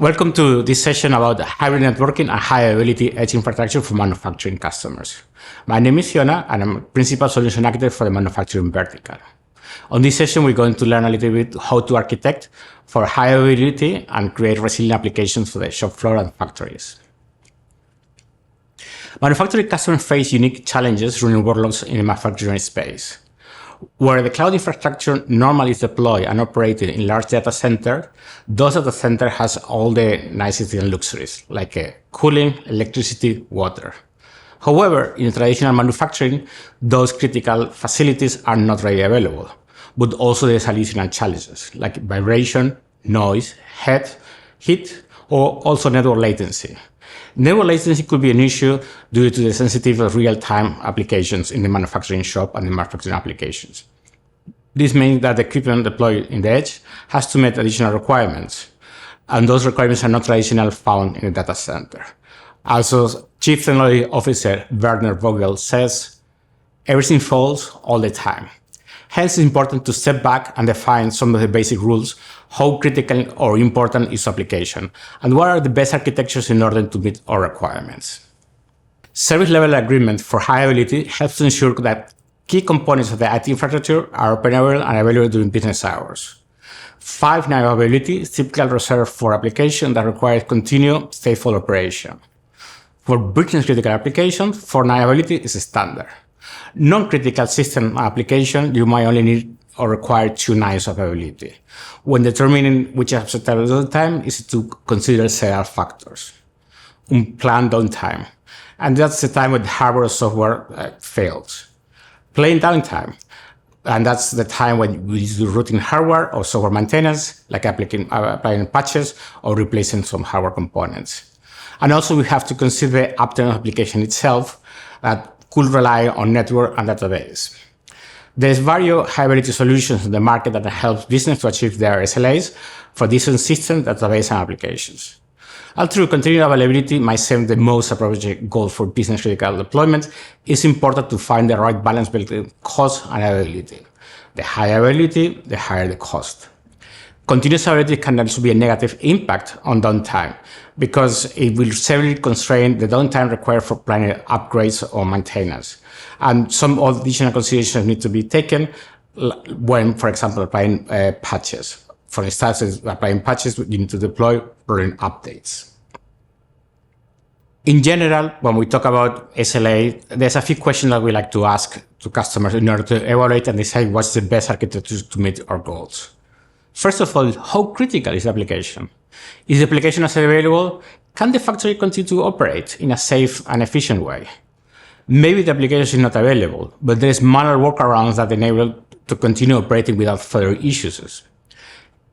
Welcome to this session about hybrid networking and high availability edge infrastructure for manufacturing customers. My name is Fiona, and I'm Principal Solution Architect for the manufacturing vertical. On this session, we're going to learn a little bit how to architect for high availability and create resilient applications for the shop floor and factories. Manufacturing customers face unique challenges running workloads in the manufacturing space. Where the cloud infrastructure normally is deployed and operated in large data centers, those data centers has all the niceties and luxuries, like cooling, electricity, water. However, in traditional manufacturing, those critical facilities are not readily available, but also there's additional challenges, like vibration, noise, heat, or also network latency. Network latency could be an issue due to the sensitive real-time applications in the manufacturing shop and the manufacturing applications. This means that the equipment deployed in the edge has to meet additional requirements, and those requirements are not traditionally found in the data center. Also, Chief Technology Officer Werner Vogel says, everything falls all the time. Hence, it's important to step back and define some of the basic rules, how critical or important is application, and what are the best architectures in order to meet our requirements. Service level agreement for high availability helps to ensure that key components of the IT infrastructure are operable and available during business hours. 5-9 availability is typically reserved for applications that require continued stateful operation. For business critical applications, 4-9 availability is standard. Non-critical system application, you might only need or require 2 nines of availability. When determining which acceptable downtime is to consider several factors. Unplanned downtime, and that's the time when the hardware or software fails. Planned downtime, and that's the time when we do routine hardware or software maintenance, like applying patches or replacing some hardware components. And also we have to consider the uptime application itself that could rely on network and database. There's various high availability solutions in the market that help business to achieve their SLAs for different systems, database, and applications. Although continued availability might seem the most appropriate goal for business critical deployment, it's important to find the right balance between cost and availability. The higher availability, the higher the cost. Continuous availability can also be a negative impact on downtime because it will severely constrain the downtime required for planning upgrades or maintenance. And some additional considerations need to be taken when, for example, applying patches. For instance, applying patches, you need to deploy running updates. In general, when we talk about SLA, there's a few questions that we like to ask to customers in order to evaluate and decide what's the best architecture to meet our goals. First of all, how critical is the application? Is the application as available? Can the factory continue to operate in a safe and efficient way? Maybe the application is not available, but there is manual workarounds that enable to continue operating without further issues.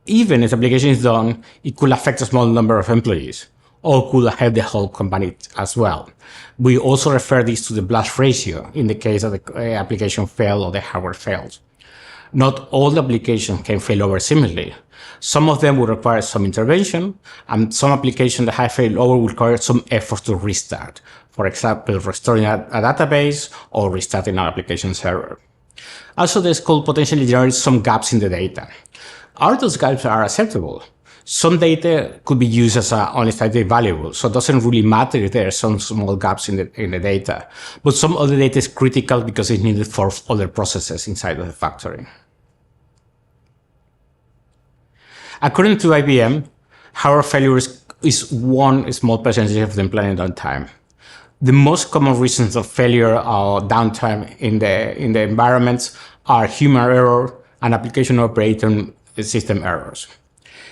Even if the application is done, it could affect a small number of employees, or could affect the whole company as well. We also refer this to the blast ratio in the case that the application failed or the hardware fails. Not all the applications can fail over seamlessly. Some of them will require some intervention, and some applications that have failed over will require some effort to restart. For example, restoring a database or restarting an application server. Also, this could potentially generate some gaps in the data. All those gaps are acceptable. Some data could be used as only slightly valuable, so it doesn't really matter if there are some small gaps in the data. But some other data is critical because it's needed for other processes inside of the factory. According to IBM, hardware failure is one small percentage of the implemented downtime. The most common reasons of failure or downtime in the environments are human error and application operating system errors.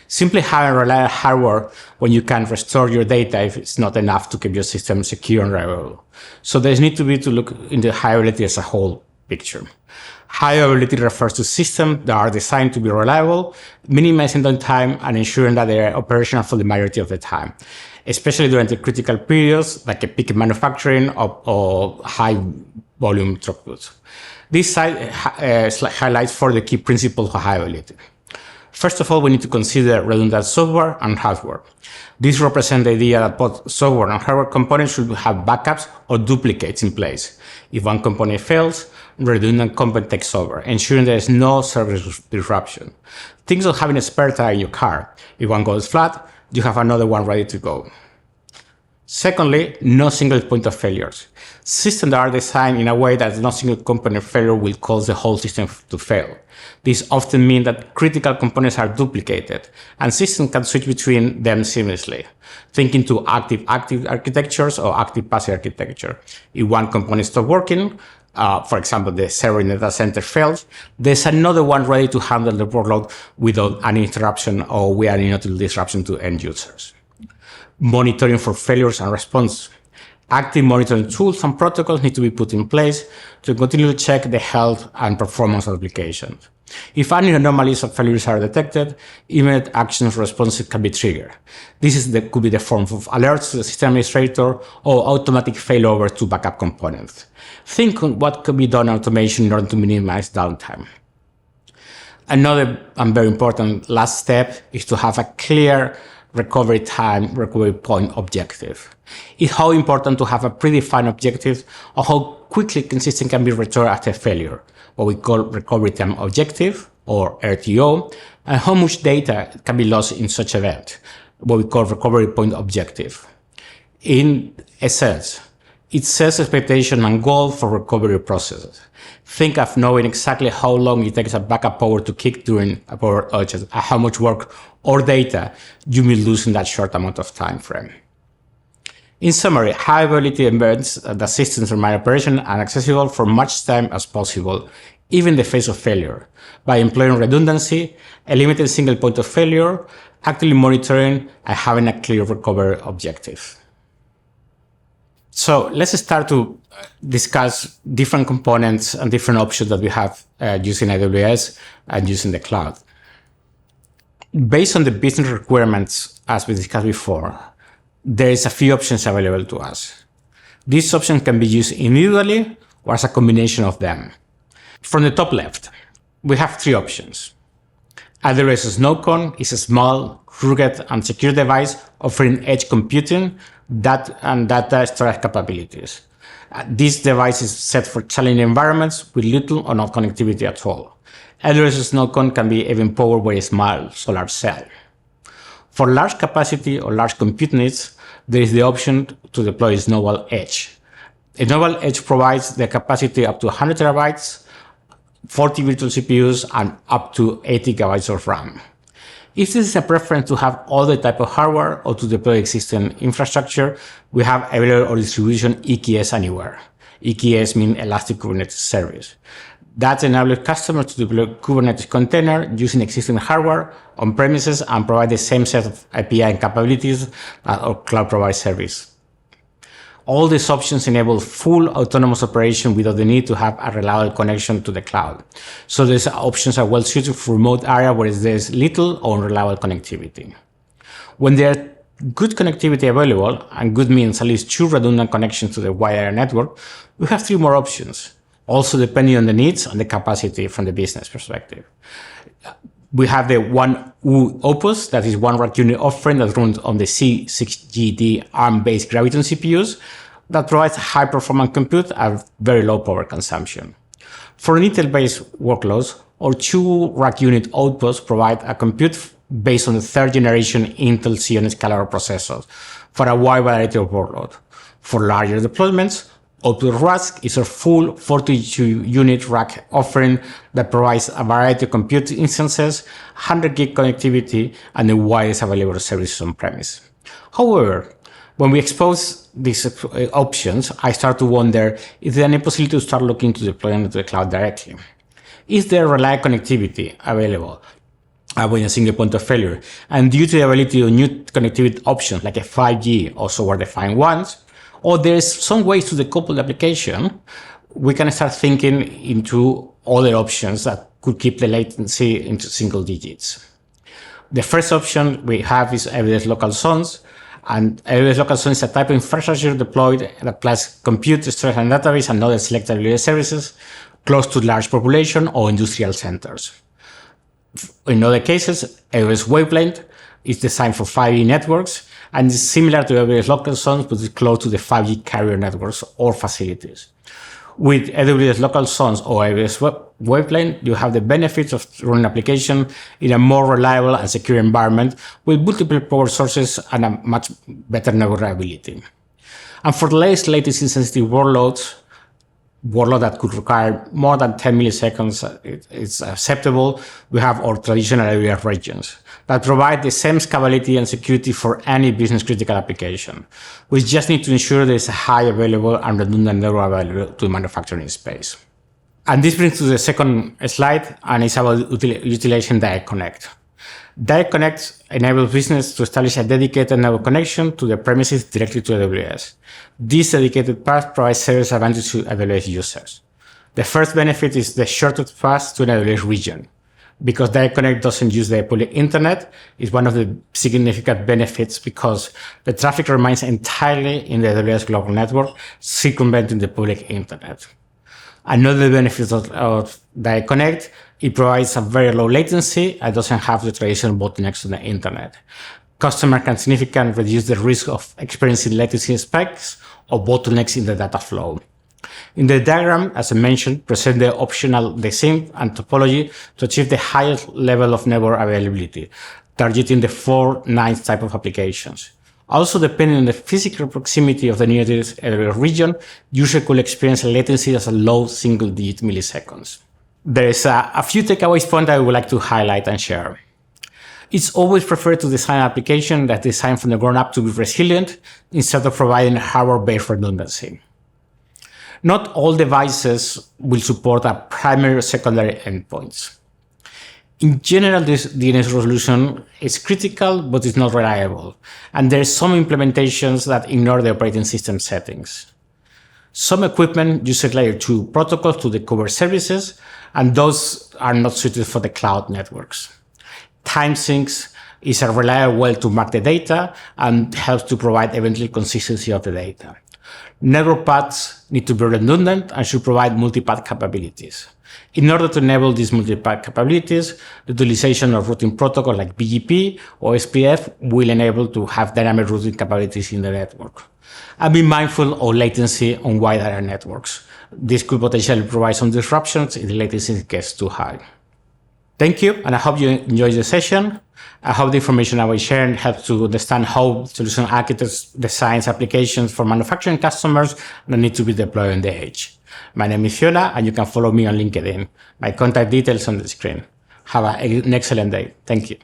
Simply having reliable hardware when you can restore your data if it's not enough to keep your system secure and reliable. So there needs to be to look into high availability as a whole picture. High availability refers to systems that are designed to be reliable, minimizing downtime and ensuring that they are operational for the majority of the time, especially during the critical periods like a peak manufacturing or high volume throughput. This slide highlights 4 of the key principles of high availability. First of all, we need to consider redundant software and hardware. This represents the idea that both software and hardware components should have backups or duplicates in place. If one component fails, redundant component takes over, ensuring there is no service disruption. Think of having a spare tire in your car. If one goes flat, you have another one ready to go. Secondly, no single point of failures. Systems that are designed in a way that no single component failure will cause the whole system to fail. This often means that critical components are duplicated, and systems can switch between them seamlessly, thinking to active architectures or active-passive architecture. If one component stops working, for example, the server in the data center fails, there's another one ready to handle the workload without any interruption or without any disruption to end users. Monitoring for failures and response. Active monitoring tools and protocols need to be put in place to continue to check the health and performance of applications. If any anomalies or failures are detected, immediate actions responses can be triggered. This could be the form of alerts to the system administrator or automatic failover to backup components. Think on what could be done in automation in order to minimize downtime. Another and very important last step is to have a clear recovery point objective. It's how important to have a predefined objective of how quickly a system can be returned after failure, what we call recovery time objective or RTO, and how much data can be lost in such event, what we call recovery point objective. In essence, it sets expectation and goal for recovery processes. Think of knowing exactly how long it takes a backup power to kick during a power outage, and how much work or data you may lose in that short amount of time frame. In summary, high availability embeds the systems remain operational and accessible for much time as possible, even in the face of failure, by employing redundancy, eliminating single point of failure, actively monitoring, and having a clear recovery objective. So let's start to discuss different components and different options that we have using AWS and using the cloud. Based on the business requirements, as we discussed before, there is a few options available to us. These options can be used individually or as a combination of them. From the top left, we have three options. AWS Snowcone is a small, rugged, and secure device offering edge computing and data storage capabilities. This device is set for challenging environments with little or no connectivity at all. AWS Snowcone can be even powered by a small solar cell. For large capacity or large compute needs, there is the option to deploy Snowball Edge. Snowball Edge provides the capacity up to 100 terabytes, 40 virtual CPUs, and up to 80 gigabytes of RAM. If this is a preference to have all the type of hardware or to deploy existing infrastructure, we have available our distribution EKS Anywhere. EKS means Elastic Kubernetes Service. That enables customers to deploy Kubernetes container using existing hardware on premises and provide the same set of API and capabilities as our cloud provider service. All these options enable full autonomous operation without the need to have a reliable connection to the cloud. So these options are well suited for remote areas where there's little or unreliable connectivity. When there are good connectivity available, and good means at least 2 redundant connections to the wide area network, we have 3 more options, also depending on the needs and the capacity from the business perspective. We have the one Opus, that is one rack unit offering that runs on the C6GD ARM-based Graviton CPUs that provides high performance compute at very low power consumption. For Intel-based workloads, our 2 rack unit Outposts provide a compute based on the 3rd generation Intel Xeon Scalable processors for a wide variety of workloads. For larger deployments, Output Rack is a full 42-unit rack offering that provides a variety of compute instances, 100 gig connectivity, and the widest available services on premise. However, when we expose these options, I start to wonder if there is any possibility to start looking to deploy them to the cloud directly. Is there reliable connectivity available with a single point of failure? And due to the availability of new connectivity options like a 5G or software-defined ones, or there's some ways to decouple the application, we can start thinking into other options that could keep the latency into single digits. The first option we have is AWS Local Zones, and AWS Local Zones is a type of infrastructure deployed that applies compute, storage, and database and other selected AWS services close to large population or industrial centers. In other cases, AWS Wavelength is designed for 5G networks and is similar to AWS Local Zones, but is close to the 5G carrier networks or facilities. With AWS Local Zones or AWS Webplane, you have the benefits of running application in a more reliable and secure environment with multiple power sources and a much better network reliability. And for less latency-sensitive workload that could require more than 10 milliseconds, it's acceptable. We have our traditional AWS regions that provide the same scalability and security for any business-critical application. We just need to ensure there is a high available and redundant network available to the manufacturing space. And this brings to the second slide, and it's about utilization Direct Connect. Direct Connect enables business to establish a dedicated network connection to the premises directly to AWS. This dedicated path provides serious advantage to AWS users. The first benefit is the shortest path to an AWS region. Because Direct Connect doesn't use the public internet, is one of the significant benefits because the traffic remains entirely in the AWS global network, circumventing the public internet. Another benefit of Direct Connect, it provides a very low latency and doesn't have the traditional bottlenecks on the internet. Customer can significantly reduce the risk of experiencing latency spikes or bottlenecks in the data flow. In the diagram, as I mentioned, present the optional design and topology to achieve the highest level of network availability, targeting the 4 9 type of applications. Also, depending on the physical proximity of the nearest AWS region, user could experience latency as a low single-digit milliseconds. There is a few takeaways points I would like to highlight and share. It's always preferred to design an application that's designed from the ground up to be resilient instead of providing hardware-based redundancy. Not all devices will support a primary or secondary endpoints. In general, this DNS resolution is critical, but it's not reliable. And there are some implementations that ignore the operating system settings. Some equipment uses layer 2 protocols to cover services, and those are not suited for the cloud networks. Timesyncs is a reliable way to mark the data and helps to provide eventual consistency of the data. Network paths need to be redundant and should provide multi-path capabilities. In order to enable these multi-path capabilities, the utilization of routing protocol like BGP or SPF will enable to have dynamic routing capabilities in the network. And be mindful of latency on wide area networks. This could potentially provide some disruptions if the latency gets too high. Thank you, and I hope you enjoyed the session. I hope the information I was sharing helps to understand how solution architects design applications for manufacturing customers that need to be deployed on the edge. My name is Fiona, and you can follow me on LinkedIn. My contact details on the screen. Have an excellent day. Thank you.